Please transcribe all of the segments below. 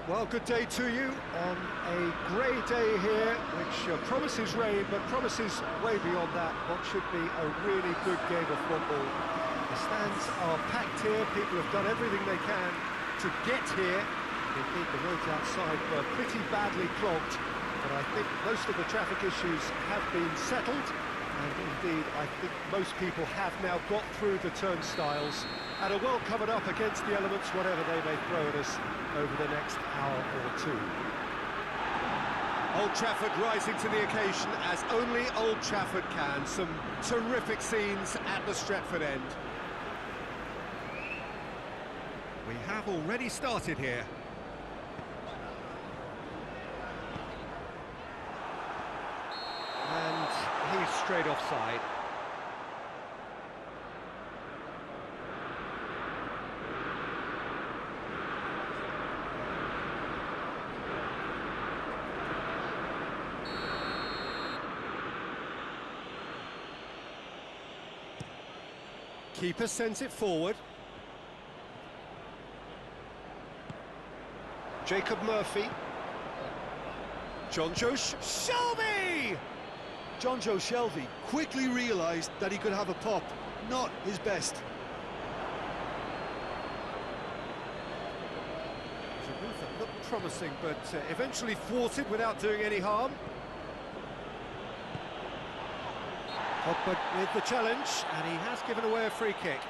Well, good day to you on a grey day here, which promises rain, but promises way beyond that what should be a really good game of football. The stands are packed here, people have done everything they can to get here. Indeed, the roads outside were pretty badly clogged, but I think most of the traffic issues have been settled, and indeed, I think most people have now got through the turnstiles and are well covered up against the elements, whatever they may throw at us over the next hour or two. Old Trafford rising to the occasion as only Old Trafford can. Some terrific scenes at the Stretford end. We have already started here. And he's straight offside. Keeper sends it forward. Jacob Murphy. Jonjo Shelvey! Jonjo Shelvey quickly realised that he could have a pop, not his best. It's a move that looked promising, but eventually thwarted without doing any harm. Pogba with the challenge, and he has given away a free kick.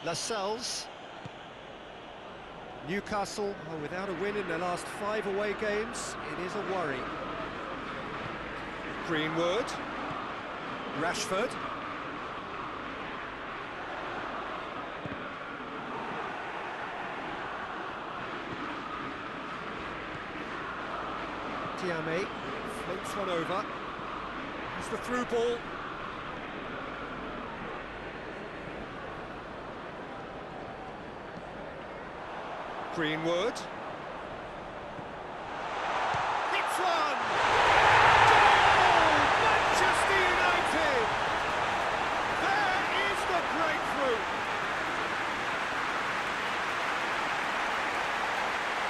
Lascelles. Newcastle are without a win in their last 5 away games. It is a worry. Greenwood. Rashford. Diame floats one over. It's the through ball. Greenwood. Hits one! Goal! Manchester United! There is the breakthrough!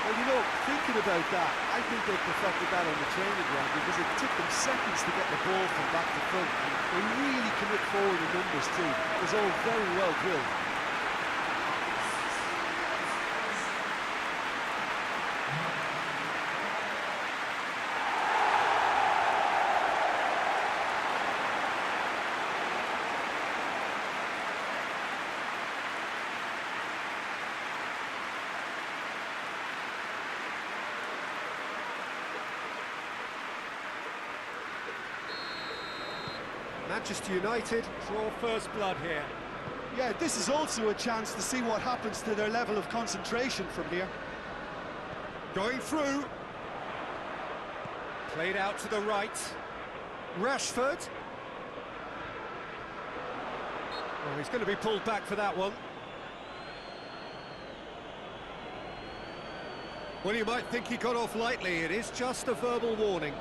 Well, you know, thinking about that, I think they perfected that on the training ground because it took them seconds to get the ball from back to front. And they really commit forward in numbers too. It was all very well drilled. Manchester United draw first blood here. Yeah, this is also a chance to see what happens to their level of concentration from here. Going through. Played out to the right. Rashford. Oh, he's going to be pulled back for that one. Well, you might think he got off lightly. It is just a verbal warning.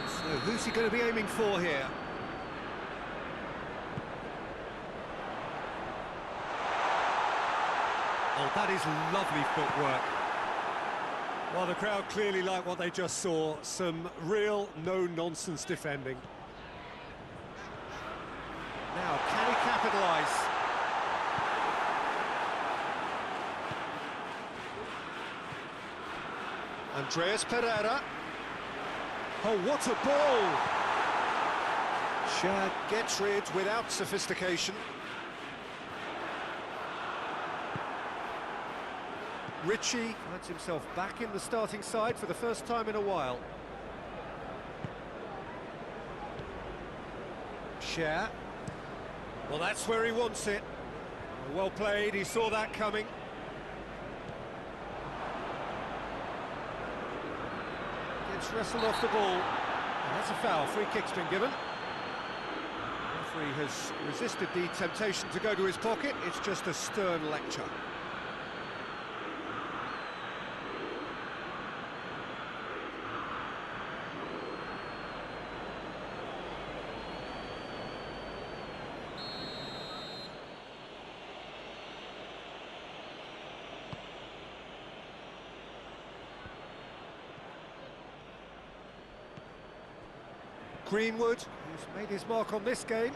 So who's he going to be aiming for here? Oh, that is lovely footwork. Well, the crowd clearly like what they just saw. Some real no-nonsense defending. Now, can he capitalise? Andreas Pereira. Oh, what a ball! Shad gets rid without sophistication. Ritchie finds himself back in the starting side for the first time in a while. Cher. Well, that's where he wants it. Well played, he saw that coming. Gets wrestled off the ball. And that's a foul, free kick's been given. The referee has resisted the temptation to go to his pocket, it's just a stern lecture. Greenwood, who's made his mark on this game.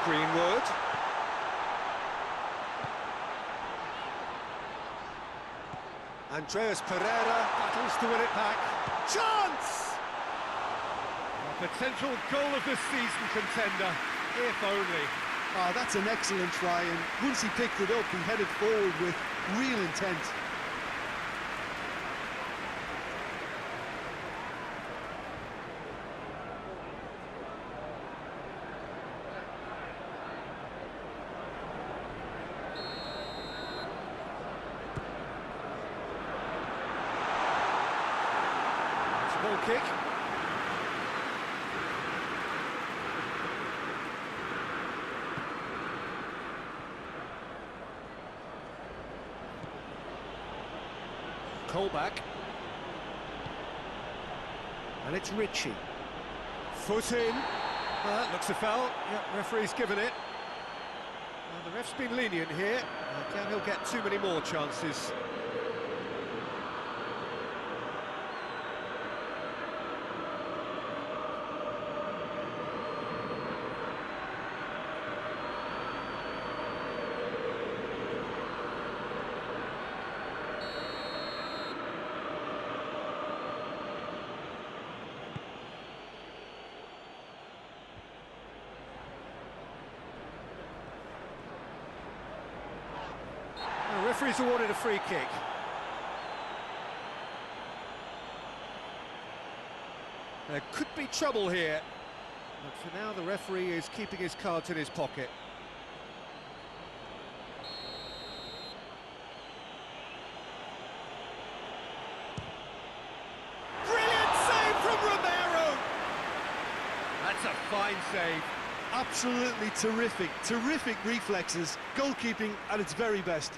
Greenwood. Andreas Pereira battles to win it back. Chance! A potential goal of the season contender, if only. Oh, that's an excellent try, and once he picked it up, he headed forward with real intent. Ball kick. Colback. And it's Ritchie. Foot in. That looks a foul. Yep, referee's given it. Well, the ref's been lenient here. Again, he'll get too many more chances. The referee's awarded a free kick. There could be trouble here, but for now the referee is keeping his cards in his pocket. Brilliant save from Romero! That's a fine save. Absolutely terrific, terrific reflexes, goalkeeping at its very best.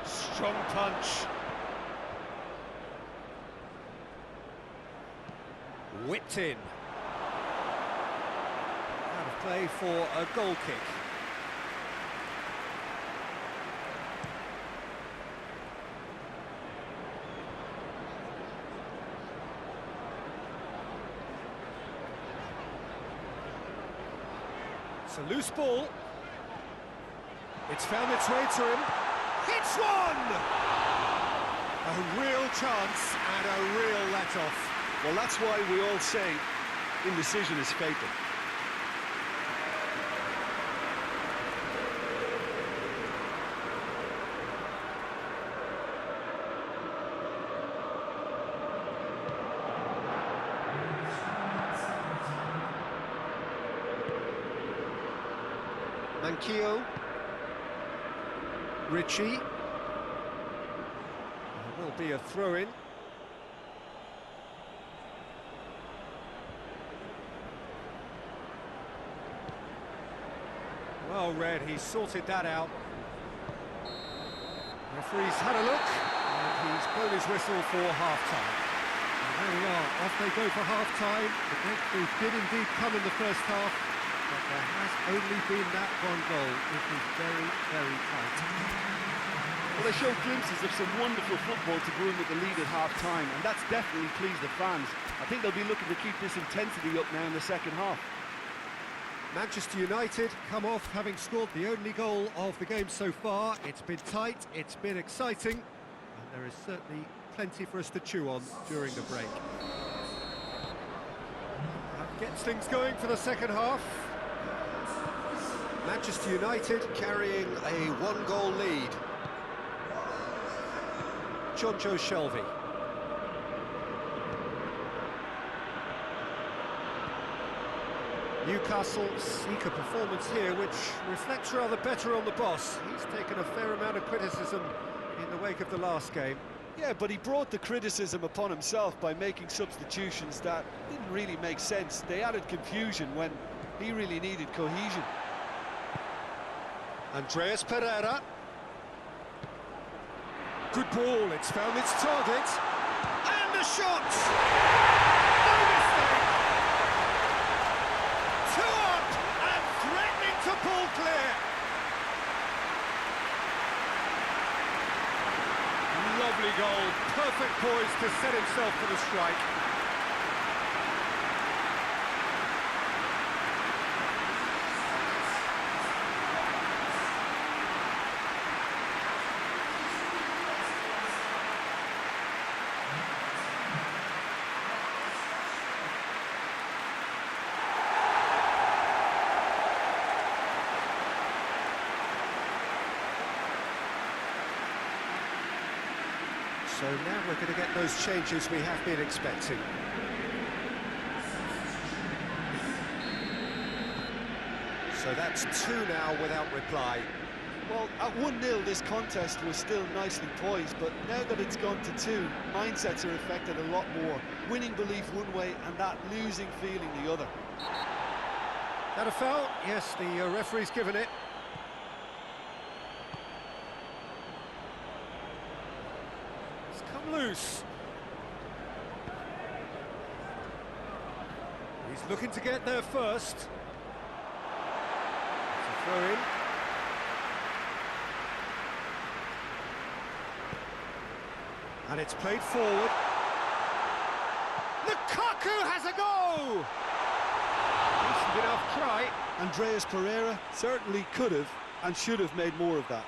Strong punch. Whipped in. Out of play for a goal kick. It's a loose ball. It's found its way to him. Hits one! A real chance and a real let-off. Well, that's why we all say indecision is fatal. Manquillo. Ritchie. There will be a throw-in. Well read, he sorted that out. Referee's had a look, and he's blown his whistle for half-time. And there we are, off they go for half-time. The breakthrough did indeed come in the first half, but there has only been that one goal. It is very, very tight. Well, they showed glimpses of some wonderful football to go in with the lead at half-time, and that's definitely pleased the fans. I think they'll be looking to keep this intensity up now in the second half. Manchester United come off having scored the only goal of the game so far. It's been tight, it's been exciting, and there is certainly plenty for us to chew on during the break. That gets things going for the second half. Manchester United carrying a one-goal lead. Jonjo Shelvey. Newcastle seek a performance here which reflects rather better on the boss. He's taken a fair amount of criticism in the wake of the last game. Yeah, but he brought the criticism upon himself by making substitutions that didn't really make sense. They added confusion when he really needed cohesion. Andreas Pereira. Good ball, it's found its target. And the shot! No mistake! 2 up and threatening to pull clear. Lovely goal, perfect poise to set himself for the strike. So now we're going to get those changes we have been expecting. So that's 2 now without reply. Well, at 1-0 this contest was still nicely poised, but now that it's gone to 2, mindsets are affected a lot more. Winning belief one way and that losing feeling the other. That a foul? Yes, the referee's given it. It's come loose. He's looking to get there first. It's a throw in. And it's played forward. Lukaku has a go! Decent enough try. Andreas Pereira certainly could have and should have made more of that.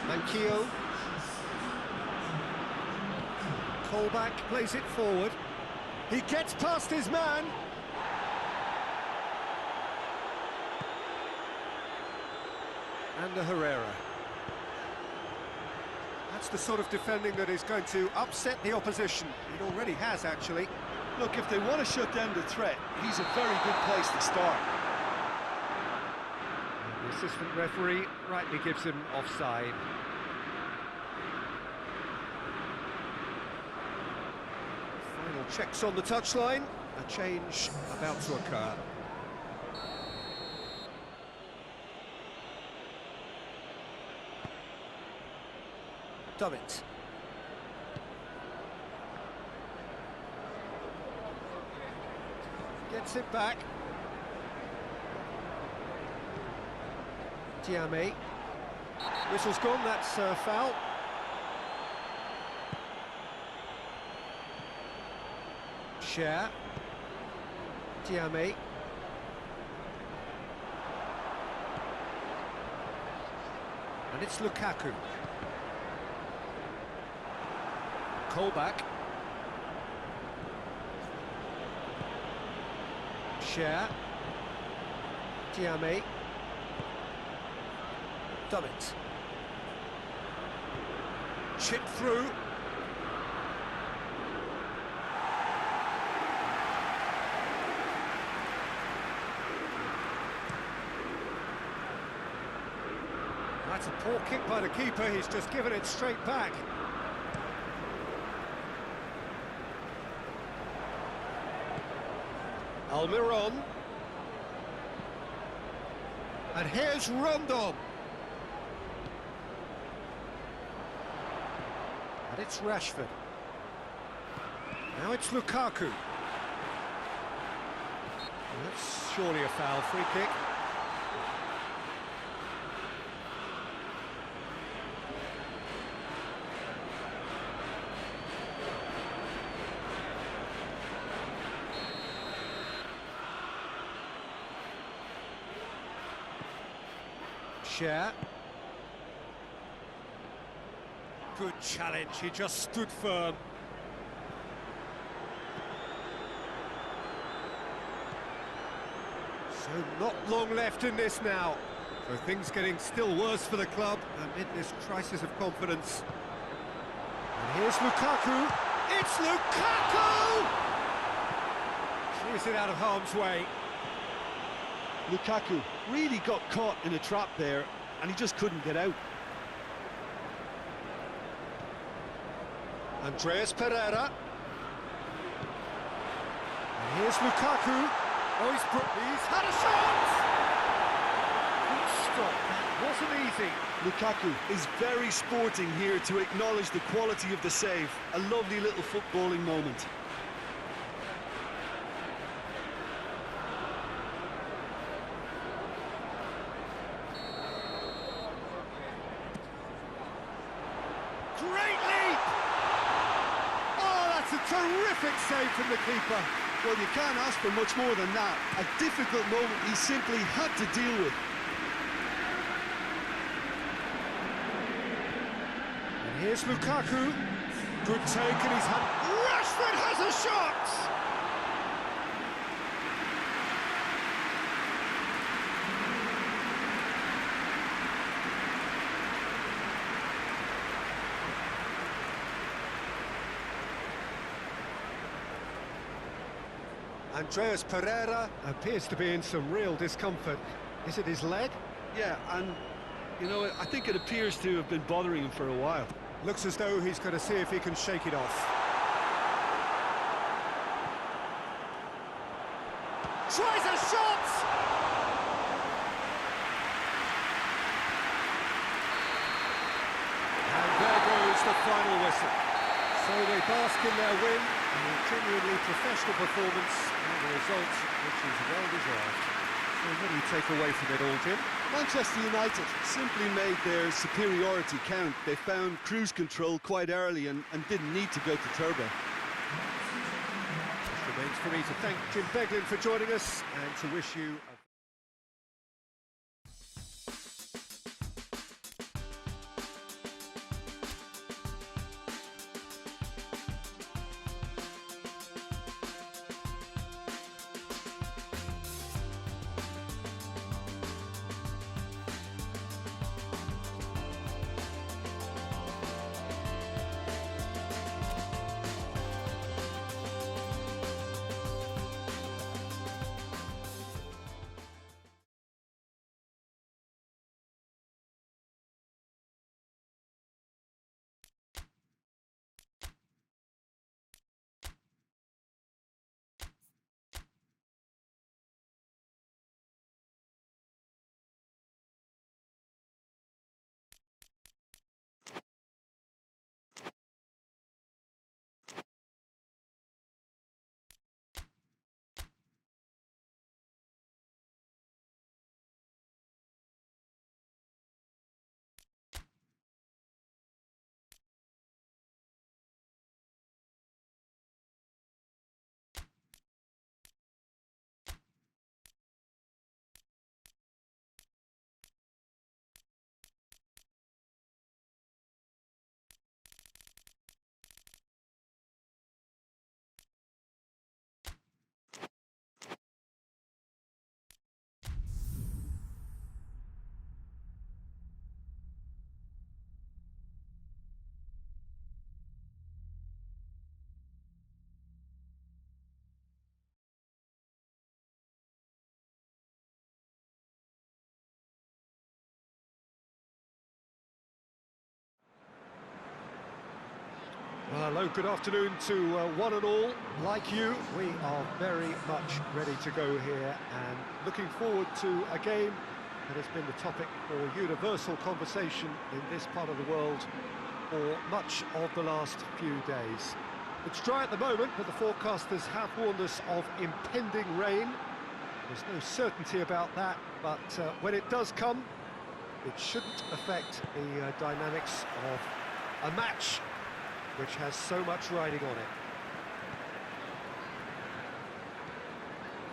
Manquillo. Colback plays it forward. He gets past his man. And the Herrera. That's the sort of defending that is going to upset the opposition. It already has, actually. Look, if they want to shut down the threat, he's a very good place to start. And the assistant referee rightly gives him offside. Final checks on the touchline. A change about to occur. Dummett. Gets it back. Diame. Whistle's gone, that's foul. Share. Diame. And it's Lukaku. Colback. Share. Diame. Dummett. Chip through. That's a poor kick by the keeper, he's just given it straight back. Almiron. And here's Rondon. And it's Rashford. Now it's Lukaku. That's surely a foul, free kick. share. Good challenge, he just stood firm. So not long left in this now. So things getting still worse for the club amid this crisis of confidence. And here's Lukaku. It's Lukaku! Clears it out of harm's way. Lukaku really got caught in a trap there, and he just couldn't get out. Andreas Pereira. And here's Lukaku. Oh, he's had a shot! Good stop, that wasn't easy. Lukaku is very sporting here to acknowledge the quality of the save. A lovely little footballing moment. Great leap! Oh, that's a terrific save from the keeper. Well, you can't ask for much more than that. A difficult moment he simply had to deal with. And here's Lukaku. Good take, and he's had... Rashford has a shot! Andreas Pereira appears to be in some real discomfort. Is it his leg? Yeah, and, you know, I think it appears to have been bothering him for a while. Looks as though he's going to see if he can shake it off. Tries a shot! And there goes the final whistle. So they bask in their win, and a genuinely professional performance, and the result, which is well-deserved. So what do you take away from it all, Jim? Manchester United simply made their superiority count. They found cruise control quite early and didn't need to go to turbo. It remains for me to thank Jim Beglin for joining us, and to wish you a Well, hello, good afternoon to one and all. Like you, we are very much ready to go here and looking forward to a game that has been the topic for universal conversation in this part of the world for much of the last few days. It's dry at the moment, but the forecasters have warned us of impending rain. There's no certainty about that, but when it does come, it shouldn't affect the dynamics of a match which has so much riding on it.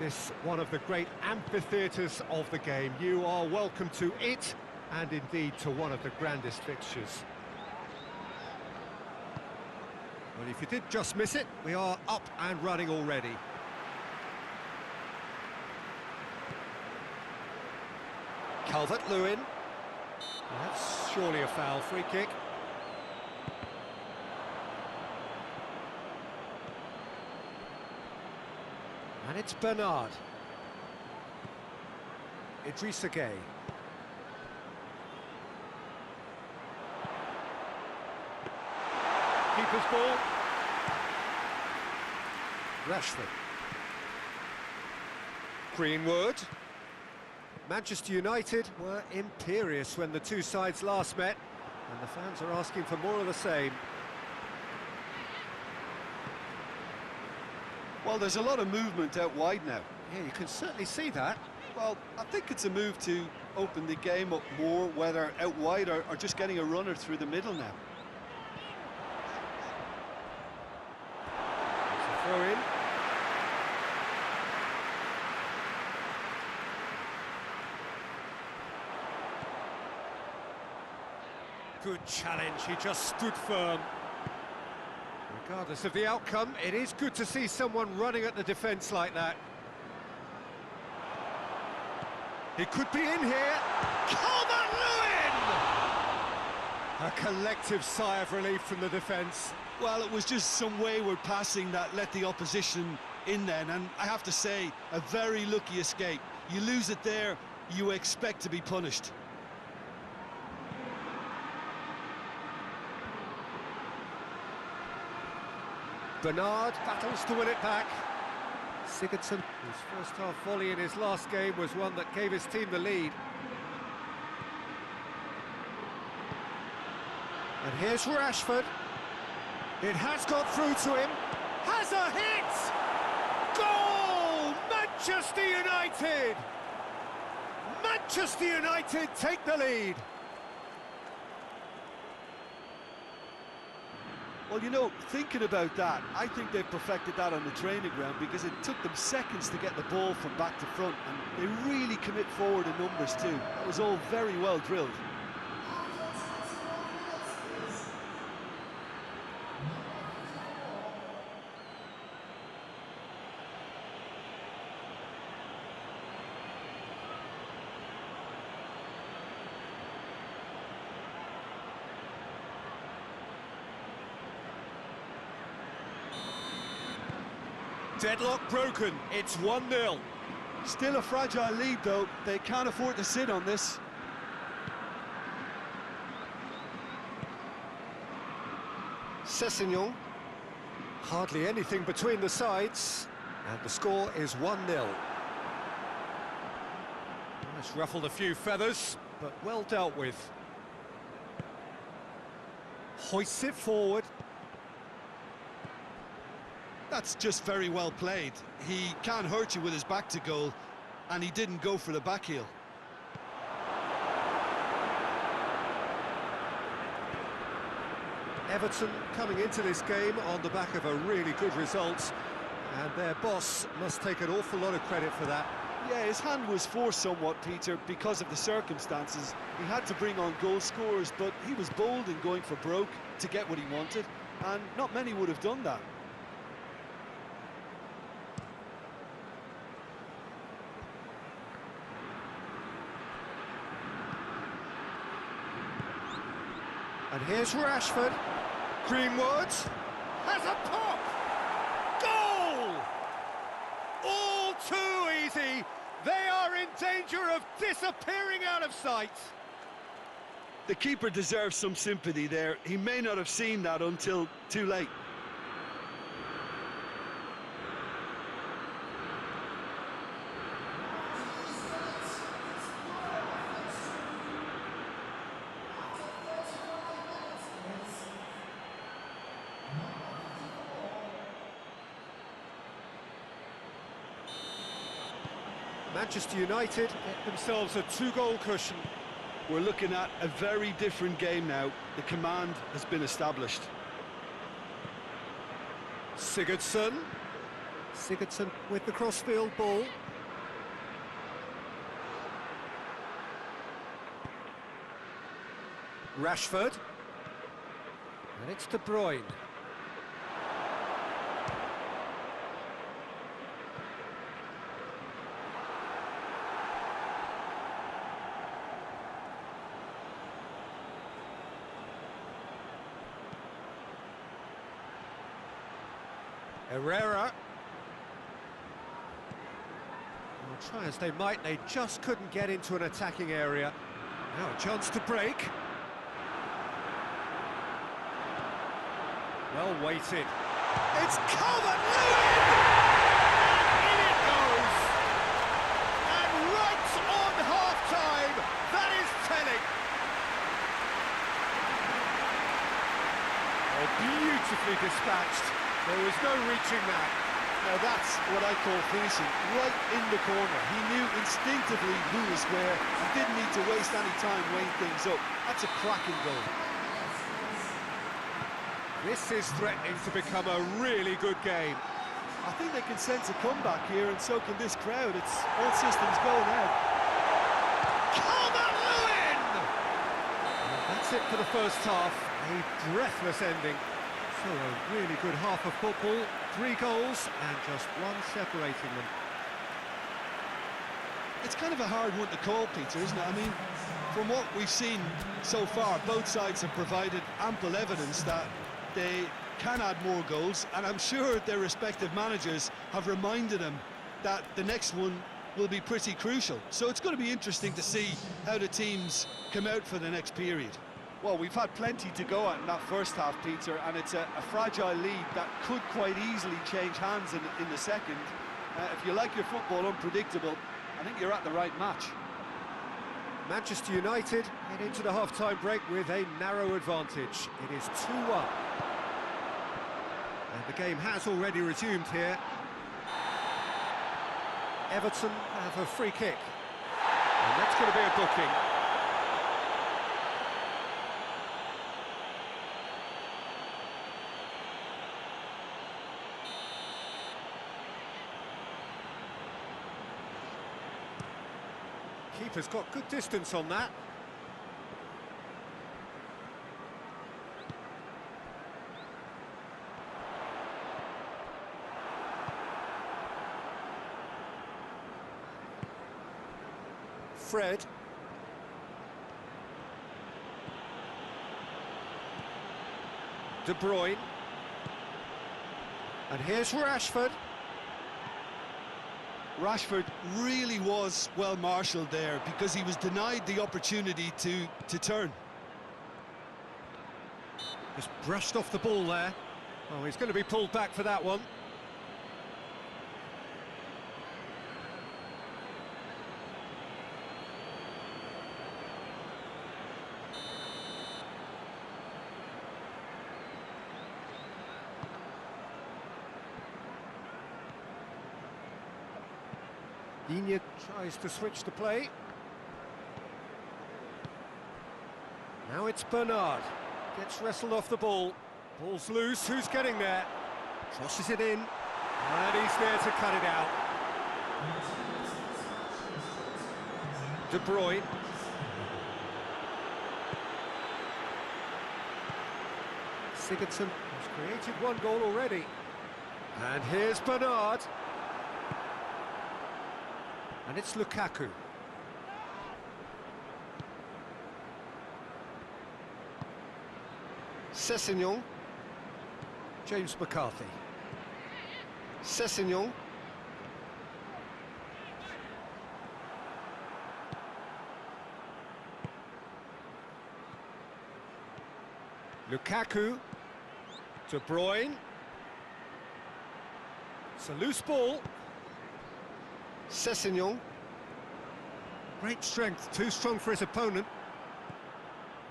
This one of the great amphitheatres of the game. You are welcome to it and indeed to one of the grandest fixtures. Well, if you did just miss it, we are up and running already. Calvert-Lewin. That's surely a foul, free kick. And it's Bernard. Idrissa Gueye. Keeper's ball. Rashford. Greenwood. Manchester United were imperious when the two sides last met, and the fans are asking for more of the same. Well, there's a lot of movement out wide now. Yeah, you can certainly see that. Well, I think it's a move to open the game up more, whether out wide or just getting a runner through the middle now. It's a throw in. Good challenge, he just stood firm. Regardless of the outcome, it is good to see someone running at the defence like that. He could be in here. Calvert-Lewin! A collective sigh of relief from the defence. Well, it was just some wayward passing that let the opposition in then, and I have to say, a very lucky escape. You lose it there, you expect to be punished. Bernard battles to win it back. Sigurdsson, whose first-half volley in his last game was one that gave his team the lead. And here's Rashford. It has got through to him. Has a hit! Goal! Manchester United! Manchester United take the lead. Well, you know, thinking about that, I think they've perfected that on the training ground because it took them seconds to get the ball from back to front, and they really commit forward in numbers too. That was all very well drilled. Deadlock broken, it's 1-0. Still a fragile lead though, they can't afford to sit on this. Sessegnon. Hardly anything between the sides, and the score is 1-0. It's ruffled a few feathers, but well dealt with. Hoists it forward. That's just very well played. He can't hurt you with his back to goal, and he didn't go for the back heel. Everton coming into this game on the back of a really good result, and their boss must take an awful lot of credit for that. Yeah, his hand was forced somewhat, Peter, because of the circumstances. He had to bring on goal scorers, but he was bold in going for broke to get what he wanted, and not many would have done that. And here's Rashford. Greenwood has a pop! Goal! All too easy. They are in danger of disappearing out of sight. The keeper deserves some sympathy there. He may not have seen that until too late. Manchester United get themselves a two-goal cushion. We're looking at a very different game now. The command has been established. Sigurdsson. Sigurdsson with the crossfield ball. Rashford. And it's De Bruyne. Herrera. Well, try as they might, they just couldn't get into an attacking area. Now a chance to break. Well weighted. It's Calvert-Lewin! And in it goes! And right on half-time, that is telling. Oh, beautifully dispatched. There was no reaching that. Now that's what I call finishing, right in the corner. He knew instinctively who was where and didn't need to waste any time weighing things up. That's a cracking goal. This is threatening to become a really good game. I think they can sense a comeback here, and so can this crowd. It's all systems go now. Calvert-Lewin! That's it for the first half. A breathless ending. So a really good half of football. 3 goals and just one separating them. It's kind of a hard one to call, Peter, isn't it? I mean, from what we've seen so far, both sides have provided ample evidence that they can add more goals, and I'm sure their respective managers have reminded them that the next one will be pretty crucial. So it's going to be interesting to see how the teams come out for the next period. Well, we've had plenty to go at in that first half, Peter, and it's a fragile lead that could quite easily change hands in the second. If you like your football unpredictable, I think you're at the right match. Manchester United head into the half-time break with a narrow advantage. It is 2-1. And the game has already resumed here. Everton have a free kick. And that's going to be a booking. Keeper's got good distance on that. Fred. De Bruyne. And here's Rashford. Rashford really was well marshalled there because he was denied the opportunity to turn. Just brushed off the ball there. Oh, he's going to be pulled back for that one. Digne tries to switch the play. Now it's Bernard. Gets wrestled off the ball. Ball's loose. Who's getting there? Crosses it in. And he's there to cut it out. De Bruyne. Sigurdsson has created 1 goal already. And here's Bernard. And it's Lukaku. Sessegnon. James McCarthy. Sessegnon. Lukaku. De Bruyne. It's a loose ball. Sessegnon. Great strength, too strong for his opponent.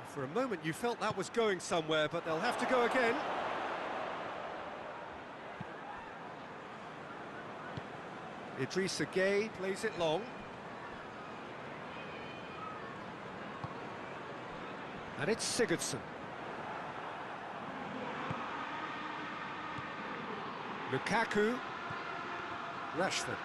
For a moment you felt that was going somewhere, but they'll have to go again. Idrissa Gueye plays it long. And it's Sigurdsson. Lukaku. Rashford.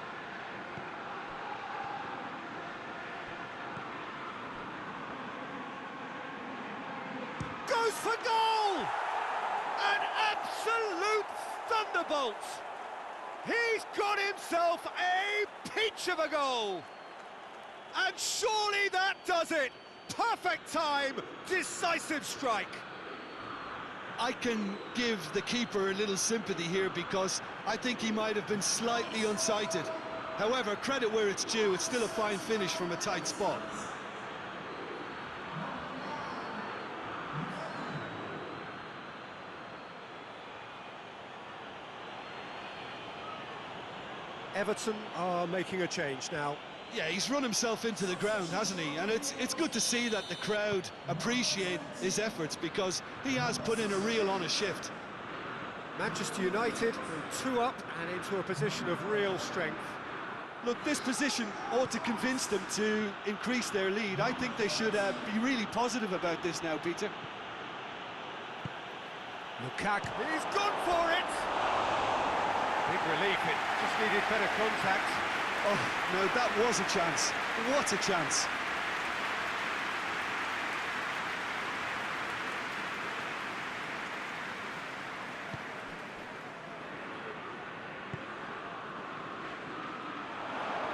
thunderbolt! He's got himself a peach of a goal! And surely that does it! Perfect time, decisive strike! I can give the keeper a little sympathy here because I think he might have been slightly unsighted. However, credit where it's due, it's still a fine finish from a tight spot. Everton are making a change now. Yeah, he's run himself into the ground, hasn't he? And it's good to see that the crowd appreciate his efforts because he has put in a real honest shift. Manchester United go 2 up and into a position of real strength. Look, this position ought to convince them to increase their lead. I think they should be really positive about this now, Peter. Lukaku, he's gone for it! Big relief, it just needed better contact. Oh, no, that was a chance. What a chance.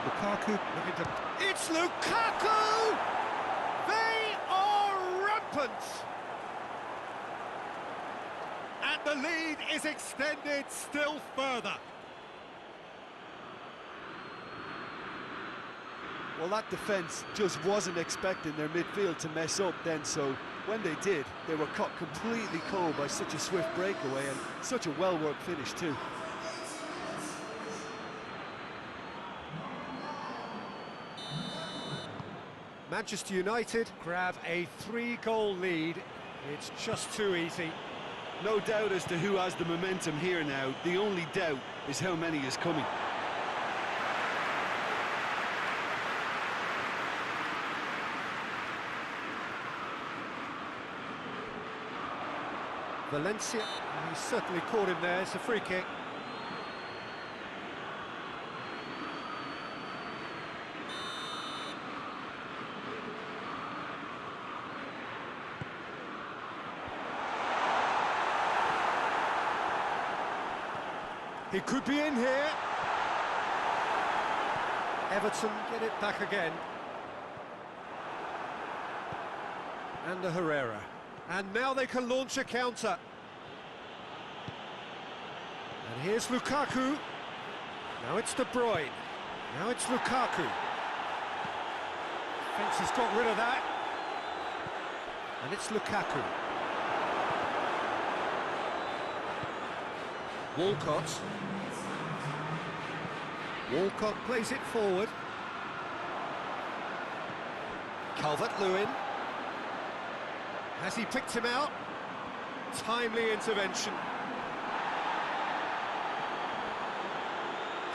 Lukaku looking to... It's Lukaku! They are rampant! And the lead is extended still further. Well, that defence just wasn't expecting their midfield to mess up then, so when they did, they were caught completely cold by such a swift breakaway and such a well-worked finish too. Manchester United grab a 3-goal lead. It's just too easy. No doubt as to who has the momentum here now. The only doubt is how many is coming. Valencia, he certainly caught him there. It's a free kick. He could be in here. Everton get it back again. And the Herrera. And now they can launch a counter. And here's Lukaku. Now it's De Bruyne. Now it's Lukaku. Fence has got rid of that. And it's Lukaku. Walcott. Walcott plays it forward. Calvert-Lewin. Has he picked him out? Timely intervention.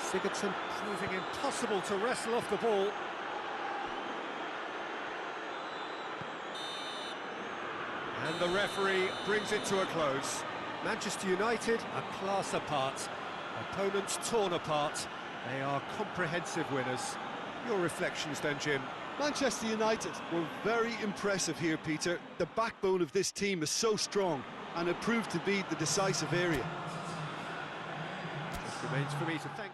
Sigurdsson proving impossible to wrestle off the ball. And the referee brings it to a close. Manchester United a class apart. Opponents torn apart. They are comprehensive winners. Your reflections then, Jim? Manchester United were very impressive here, Peter. The backbone of this team is so strong, and it proved to be the decisive area. Just remains for me to thank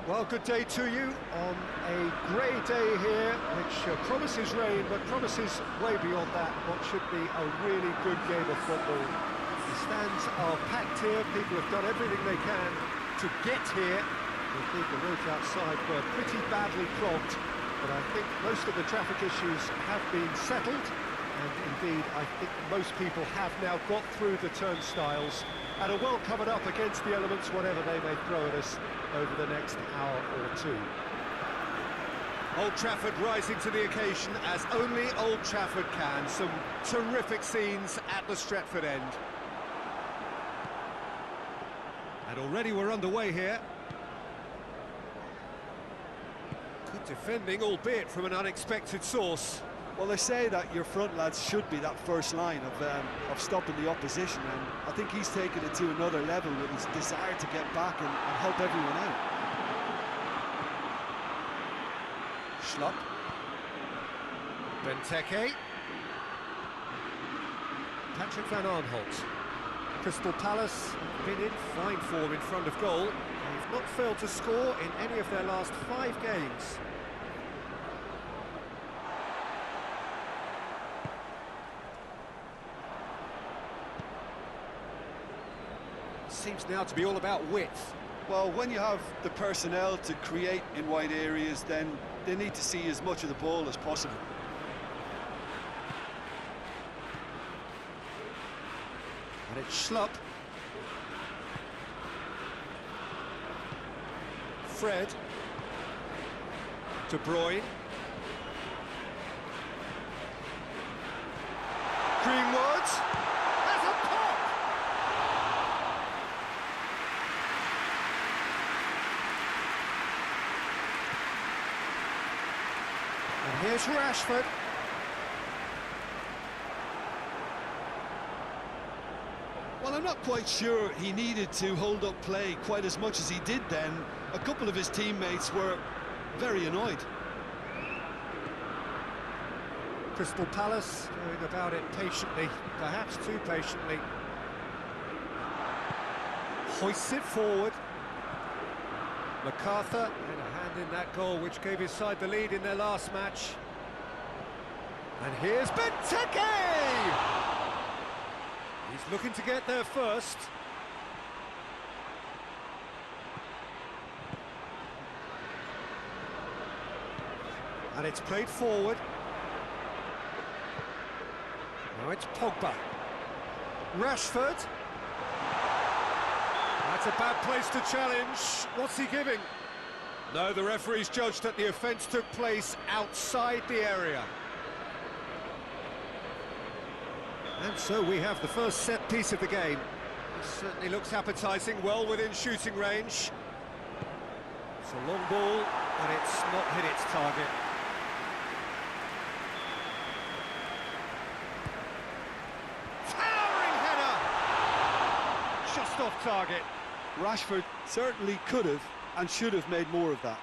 Well, good day to you on a grey day here, which promises rain, but promises way beyond that what should be a really good game of football. The stands are packed here, people have done everything they can to get here. Indeed, the roads outside were pretty badly clogged, but I think most of the traffic issues have been settled, and indeed, I think most people have now got through the turnstiles and are well covered up against the elements, whatever they may throw at us over the next hour or two. Old Trafford rising to the occasion as only Old Trafford can. Some terrific scenes at the Stretford end. And already we're underway here. Good defending, albeit from an unexpected source. Well, they say that your front lads should be that first line of stopping the opposition, and I think he's taken it to another level with his desire to get back and help everyone out. Schlupp. Benteke. Patrick van Arnholt. Crystal Palace have been in fine form in front of goal. They've not failed to score in any of their last 5 games. Seems now to be all about width. Well, when you have the personnel to create in wide areas, then they need to see as much of the ball as possible. And it's Schlupp. Fred. De Bruyne. Greenwood. That's a pop! And here's Rashford. Well, I'm not quite sure he needed to hold up play quite as much as he did then. A couple of his teammates were very annoyed. Crystal Palace going about it patiently, perhaps too patiently. Hoists it forward. MacArthur had a hand in that goal which gave his side the lead in their last match. And here's Benteke! He's looking to get there first. And it's played forward. Now it's Pogba. Rashford. That's a bad place to challenge. What's he giving? No, the referee's judged that the offence took place outside the area. And so we have the first set piece of the game. It certainly looks appetising, well within shooting range. It's a long ball, but it's not hit its target. Towering header! Just off target. Rashford certainly could have and should have made more of that.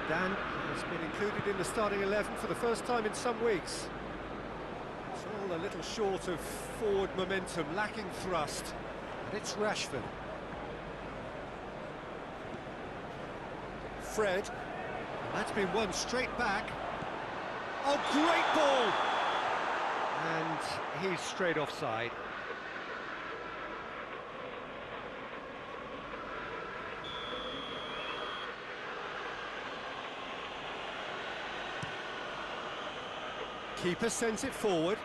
Dan has been included in the starting 11 for the first time in some weeks. It's all a little short of forward momentum, lacking thrust. And it's Rashford. Fred. And that's been won straight back. Oh, great ball! And he's straight offside. Keeper sends it forward.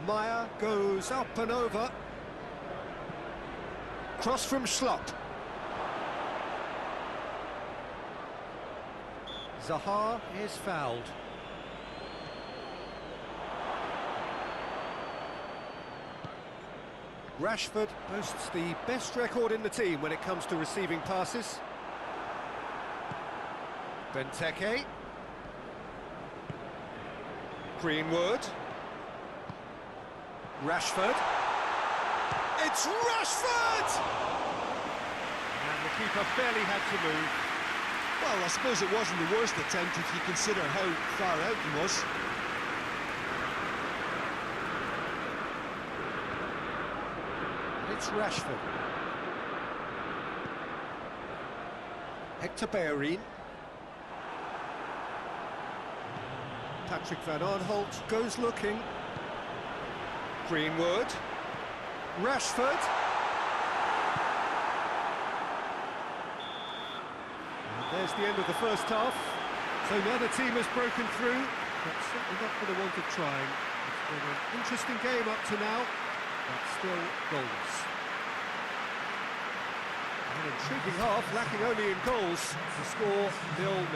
Meyer goes up and over. Cross from Schlupp. Zaha is fouled. Rashford boasts the best record in the team when it comes to receiving passes. Benteke. Greenwood. Rashford. It's Rashford! And the keeper barely had to move. Well, I suppose it wasn't the worst attempt if you consider how far out he was. It's Rashford. Hector Bellerin. Patrick Van Aanholt goes looking. Greenwood. Rashford. And there's the end of the first half. So now the team has broken through, but certainly not for the want of trying. It's been an interesting game up to now, but still goals. An intriguing half, lacking only in goals, to score 0-0.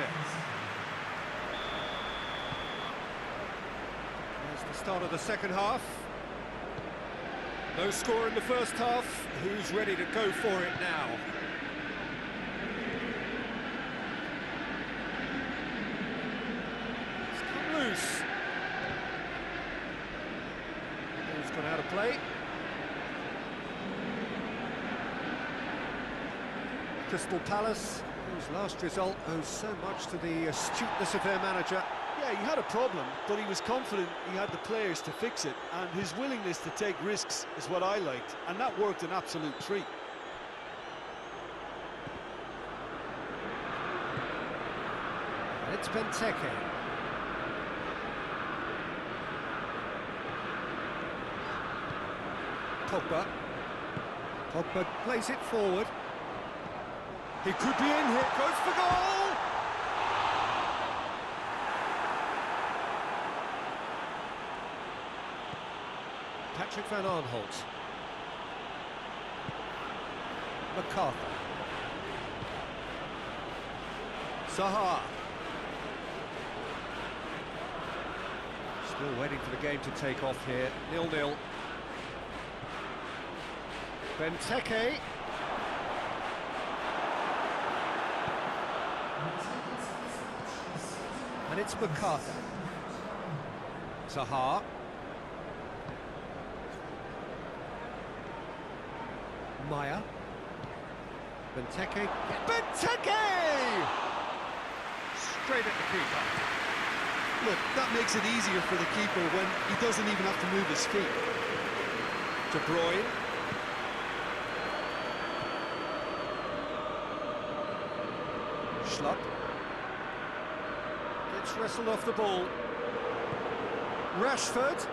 There's the start of the second half. No score in the first half. Who's ready to go for it now? It's come loose. Ball's gone out of play. Crystal Palace, whose last result owes so much to the astuteness of their manager. Yeah, he had a problem, but he was confident he had the players to fix it, and his willingness to take risks is what I liked, and that worked an absolute treat. And it's Benteke. Pogba plays it forward. He could be in here, goes for goal! Patrick Van Aanholt. McCarthy. Zaha. Still waiting for the game to take off here. 0-0. Benteke. And it's McCarthy. Zaha. Maya. Benteke. Benteke! Straight at the keeper. Look, that makes it easier for the keeper when he doesn't even have to move his feet. De Bruyne. Schlupp. Gets wrestled off the ball. Rashford.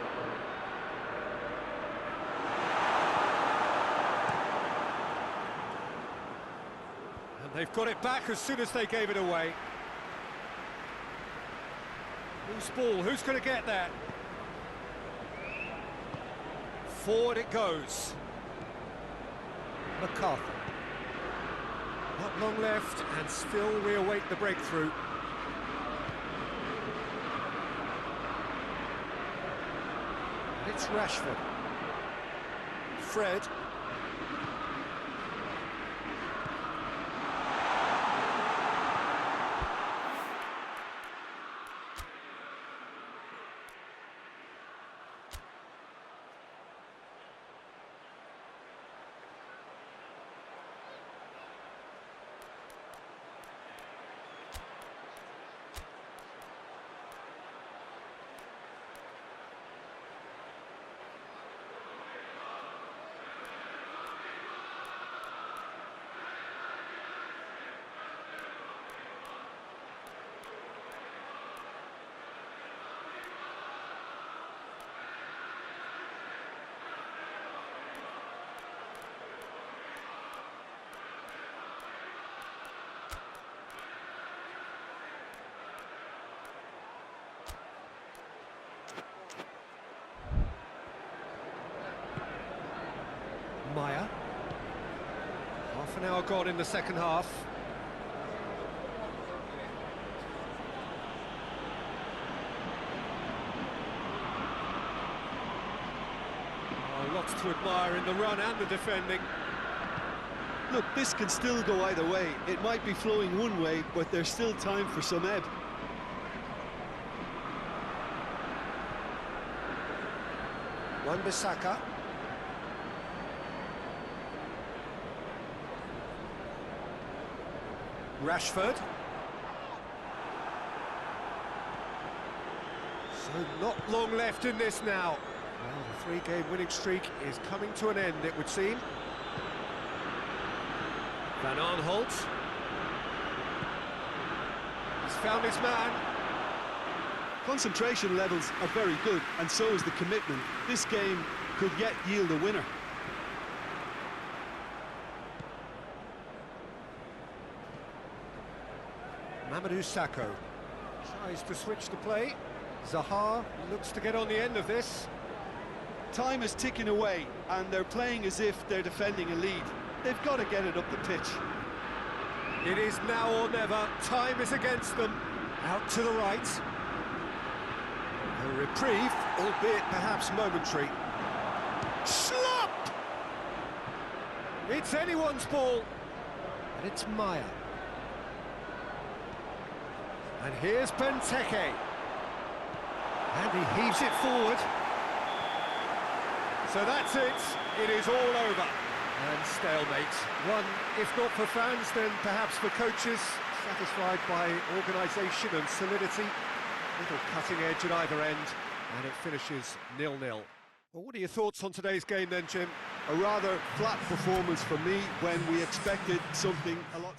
And they've got it back as soon as they gave it away. Loose ball, who's going to get that? Forward it goes. McCarthy. Not long left, and still we await the breakthrough. And it's Rashford. Fred. Maya. Half an hour gone in the second half. Oh, lots to admire in the run and the defending. Look, this can still go either way. It might be flowing one way, but there's still time for some ebb. Wan-Bissaka. Rashford. So not long left in this now. Well, the three-game winning streak is coming to an end, it would seem. Van Aanholt. He's found his man. Concentration levels are very good, and so is the commitment. This game could yet yield a winner. Mamadou Sakho tries to switch the play. Zaha looks to get on the end of this. Time is ticking away, and they're playing as if they're defending a lead. They've got to get it up the pitch. It is now or never. Time is against them. Out to the right. A reprieve, albeit perhaps momentary. Slop! It's anyone's ball. And it's Maya. And here's Benteke. And he heaves it forward. So that's it. It is all over. And stalemate. One, if not for fans, then perhaps for coaches, satisfied by organisation and solidity. Little cutting edge at either end, and it finishes 0-0. Well, what are your thoughts on today's game then, Jim? A rather flat performance for me when we expected something a lot...